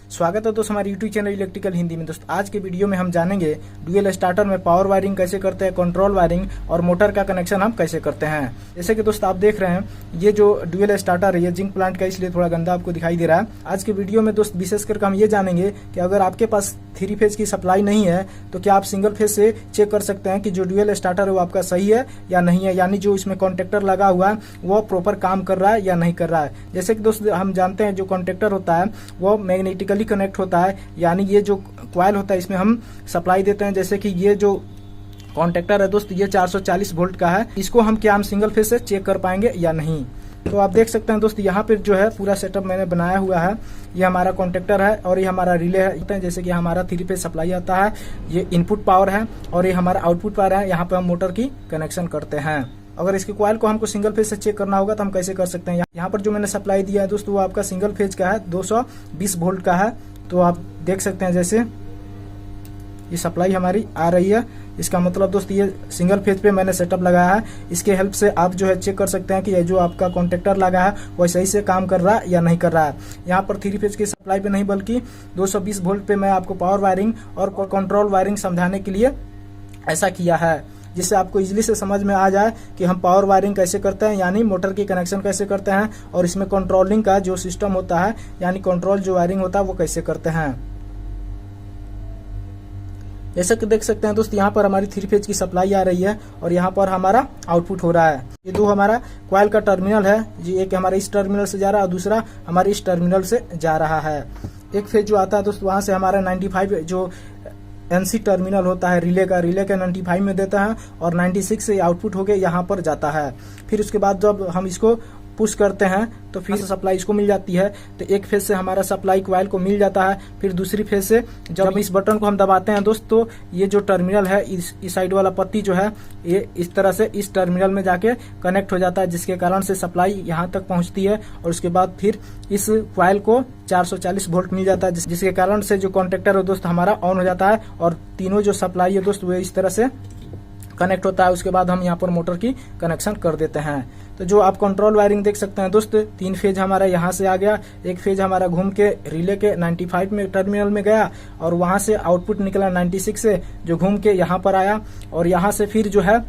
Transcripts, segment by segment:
स्वागत है दोस्तों हमारे यूट्यूब चैनल इलेक्ट्रिकल हिंदी में। दोस्तों आज के वीडियो में हम जानेंगे ड्यूल स्टार्टर में पावर वायरिंग कैसे करते हैं, कंट्रोल वायरिंग और मोटर का कनेक्शन हम कैसे करते हैं। जैसे कि दोस्तों आप देख रहे हैं ये जो ड्यूल स्टार्टर है ये जिंक प्लांट का, इसलिए थोड़ा गंदा आपको दिखाई दे रहा है। आज के वीडियो में दोस्त विशेष करके हम ये जानेंगे कि अगर आपके पास 3 फेज की सप्लाई नहीं है तो क्या आप सिंगल फेज से चेक कर सकते हैं कि जो ड्यूल स्टार्टर है वो आपका सही है या नहीं है, यानी जो इसमें कॉन्टेक्टर लगा हुआ है वो प्रॉपर काम कर रहा है या नहीं कर रहा है। जैसे कि दोस्त हम जानते हैं जो कॉन्टेक्टर होता है वो मैग्नेटिकली कनेक्ट होता है, यानी ये जो कॉइल होता है इसमें हम सप्लाई देते हैं। जैसे कि ये जो कॉन्टेक्टर है दोस्त ये 440 वोल्ट का है, इसको हम क्या हम सिंगल फेज से चेक कर पाएंगे या नहीं। तो आप देख सकते हैं दोस्त यहाँ पे जो है पूरा सेटअप मैंने बनाया हुआ है। ये हमारा कॉन्टेक्टर है और ये हमारा रिले है। जैसे कि हमारा 3 फेज सप्लाई आता है, ये इनपुट पावर है और ये हमारा आउटपुट पावर है। यहाँ पे हम मोटर की कनेक्शन करते हैं। अगर इसके कॉइल को हमको सिंगल फेज से चेक करना होगा तो हम कैसे कर सकते हैं। यहाँ पर जो मैंने सप्लाई दिया है दोस्तों वो आपका सिंगल फेज का है, 220 वोल्ट का है। तो आप देख सकते हैं जैसे ये सप्लाई हमारी आ रही है, इसका मतलब दोस्त ये सिंगल फेज पे मैंने सेटअप लगाया है। इसके हेल्प से आप जो है चेक कर सकते हैं कि ये जो आपका कॉन्टेक्टर लगा है वो सही से काम कर रहा है या नहीं कर रहा है। यहाँ पर 3 फेज की सप्लाई पे नहीं बल्कि 220 वोल्ट पे मैं आपको पावर वायरिंग और कंट्रोल वायरिंग समझाने के लिए ऐसा किया है, जिससे आपको इजीली से समझ में आ जाए कि हम पावर वायरिंग कैसे करते हैं, यानी मोटर की कनेक्शन कैसे करते हैं और इसमें कंट्रोलिंग का जो सिस्टम होता है यानी कंट्रोल जो वायरिंग होता है वो कैसे करते हैं। जैसा कि देख सकते हैं दोस्त यहाँ पर हमारी 3 फेज की सप्लाई आ रही है और यहाँ पर हमारा आउटपुट हो रहा है। ये दो हमारा कॉइल का टर्मिनल है जी, एक हमारा इस टर्मिनल से जा रहा है और दूसरा हमारे इस टर्मिनल से जा रहा है। एक फेज जो आता है दोस्त वहां से हमारा 95 जो एनसी टर्मिनल होता है रिले का 95 में देता है और 96 से आउटपुट होके यहाँ पर जाता है। फिर उसके बाद जब हम इसको पुश करते हैं तो फिर से सप्लाई इसको मिल जाती है। तो एक फेज से हमारा सप्लाई कॉइल को मिल जाता है, फिर दूसरी फेज से जब इस बटन को हम दबाते हैं दोस्त तो ये जो टर्मिनल है इस साइड वाला पत्ती जो है ये इस तरह से इस टर्मिनल में जाके कनेक्ट हो जाता है, जिसके कारण से सप्लाई यहाँ तक पहुंचती है और उसके बाद फिर इस कॉइल को 440 वोल्ट मिल जाता है, जिसके कारण से जो कॉन्टेक्टर है दोस्त हमारा ऑन हो जाता है और तीनों जो सप्लाई है दोस्त वो इस तरह से कनेक्ट होता है। उसके बाद हम यहाँ पर मोटर की कनेक्शन कर देते हैं। तो जो आप कंट्रोल वायरिंग देख सकते हैं दोस्त 3 फेज हमारा यहाँ से आ गया, एक फेज हमारा घूम के रिले के 95 में टर्मिनल में गया और वहां से आउटपुट निकला 96 से जो घूम के यहाँ पर आया और यहाँ से फिर जो है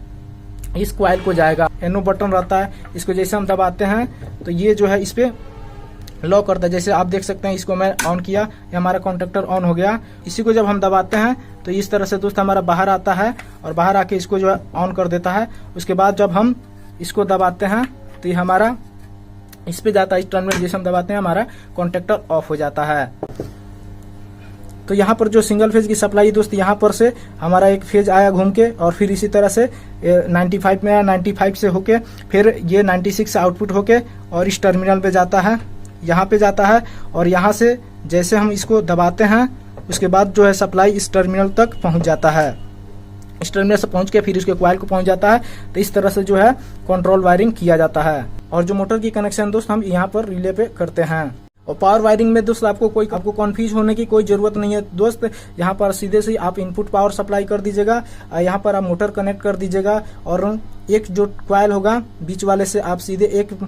इस कॉइल को जाएगा। एनो बटन रहता है, इसको जैसे हम दबाते हैं तो ये जो है इस पे लॉक करता है। जैसे आप देख सकते हैं इसको मैं ऑन किया, ये हमारा कॉन्टेक्टर ऑन हो गया। इसी को जब हम दबाते हैं तो इस तरह से दोस्त हमारा बाहर आता है और बाहर आके इसको जो है ऑन कर देता है। उसके बाद जब हम इसको दबाते हैं तो ये हमारा इस पे जाता है, इस टर्मिनल जैसे हम दबाते हैं हमारा कॉन्टेक्टर ऑफ हो जाता है। तो यहाँ पर जो सिंगल फेज की सप्लाई दोस्त यहाँ पर से हमारा एक फेज आया घूम के और फिर इसी तरह से 95 में आया, 95 से होके फिर ये 96 से आउटपुट होके और इस टर्मिनल पे जाता है, यहाँ पे जाता है और यहाँ से जैसे हम इसको दबाते हैं उसके बाद जो है सप्लाई इस टर्मिनल तक पहुंच जाता है। इस टर्मिनल से पहुंच के फिर उसके कॉइल को पहुंच जाता है। तो इस तरह से जो है कंट्रोल वायरिंग किया जाता है और जो मोटर की कनेक्शन दोस्त हम यहाँ पर रिले पे करते हैं। और पावर वायरिंग में दोस्त आपको कंफ्यूज होने की कोई जरूरत नहीं है दोस्त। यहाँ पर सीधे से आप इनपुट पावर सप्लाई कर दीजिएगा, यहाँ पर आप मोटर कनेक्ट कर दीजिएगा और एक जो कॉइल होगा बीच वाले से आप सीधे एक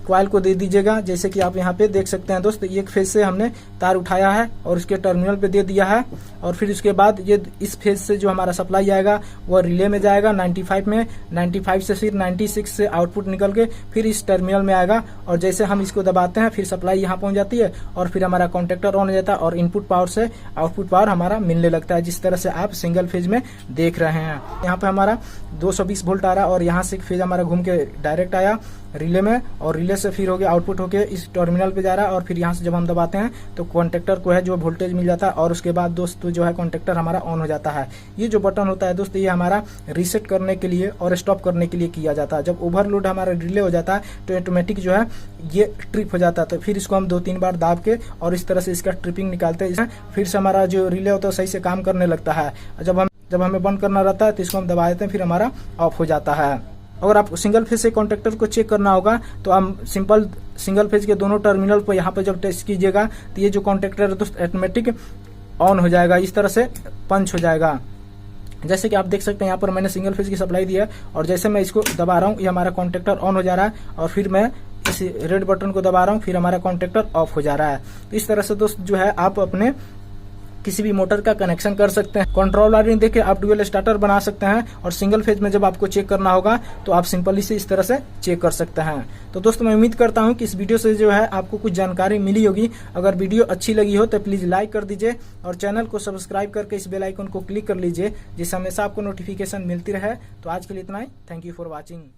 कॉइल को दे दीजिएगा। जैसे कि आप यहाँ पे देख सकते हैं दोस्त एक फेज से हमने तार उठाया है और उसके टर्मिनल पे दे दिया है और फिर उसके बाद ये इस फेज से जो हमारा सप्लाई आएगा वो रिले में जाएगा 95 में, 95 से फिर 96 से आउटपुट निकल के फिर इस टर्मिनल में आएगा और जैसे हम इसको दबाते हैं फिर सप्लाई यहाँ पहुंच जाती है और फिर हमारा कॉन्टेक्टर ऑन हो जाता है और इनपुट पावर से आउटपुट पावर हमारा मिलने लगता है, जिस तरह से आप सिंगल फेज में देख रहे हैं। यहाँ पे हमारा 220 वोल्ट आ रहा है और यहाँ से एक फेज हमारा घूम के डायरेक्ट आया रिले में और रिले से फिर हो गया आउटपुट होके इस टर्मिनल पे जा रहा है और फिर यहाँ से जब हम दबाते हैं तो कॉन्टेक्टर को है जो वोल्टेज मिल जाता है और उसके बाद दोस्त जो है कॉन्टेक्टर हमारा ऑन हो जाता है। ये जो बटन होता है दोस्त ये हमारा रीसेट करने के लिए और स्टॉप करने के लिए किया जाता है। जब ओवरलोड हमारा रिले हो जाता है तो ऑटोमेटिक जो है ये ट्रिप हो जाता है, तो फिर इसको हम 2-3 बार दाब के और इस तरह से इसका ट्रिपिंग निकालते हैं, फिर से हमारा जो रिले होता है सही से काम करने लगता है। जब हमें बंद करना रहता है तो इसको हम दबा देते हैं, फिर हमारा ऑफ हो जाता है। अगर आप सिंगल फेज से कॉन्टेक्टर को चेक करना होगा तो हम सिंपल सिंगल फेज के दोनों टर्मिनल पर यहाँ पे जब टेस्ट कीजिएगा तो ये जो कॉन्टेक्टर है दोस्त ऑटोमेटिक ऑन हो जाएगा, इस तरह से पंच हो जाएगा। जैसे कि आप देख सकते हैं यहाँ पर मैंने सिंगल फेज की सप्लाई दी है और जैसे मैं इसको दबा रहा हूँ ये हमारा कॉन्टेक्टर ऑन हो जा रहा है और फिर मैं इस रेड बटन को दबा रहा हूँ, फिर हमारा कॉन्टेक्टर ऑफ हो जा रहा है। तो इस तरह से दोस्त जो है आप अपने किसी भी मोटर का कनेक्शन कर सकते हैं। कंट्रोल वायरिंग देके आप डुअल स्टार्टर बना सकते हैं और सिंगल फेज में जब आपको चेक करना होगा तो आप सिंपली से इस तरह से चेक कर सकते हैं। तो दोस्तों मैं उम्मीद करता हूं कि इस वीडियो से जो है आपको कुछ जानकारी मिली होगी। अगर वीडियो अच्छी लगी हो तो प्लीज लाइक कर दीजिए और चैनल को सब्सक्राइब करके इस बेल आइकन को क्लिक कर लीजिए, जिससे हमेशा आपको नोटिफिकेशन मिलती रहे। तो आज के लिए इतना ही। Thank you for watching.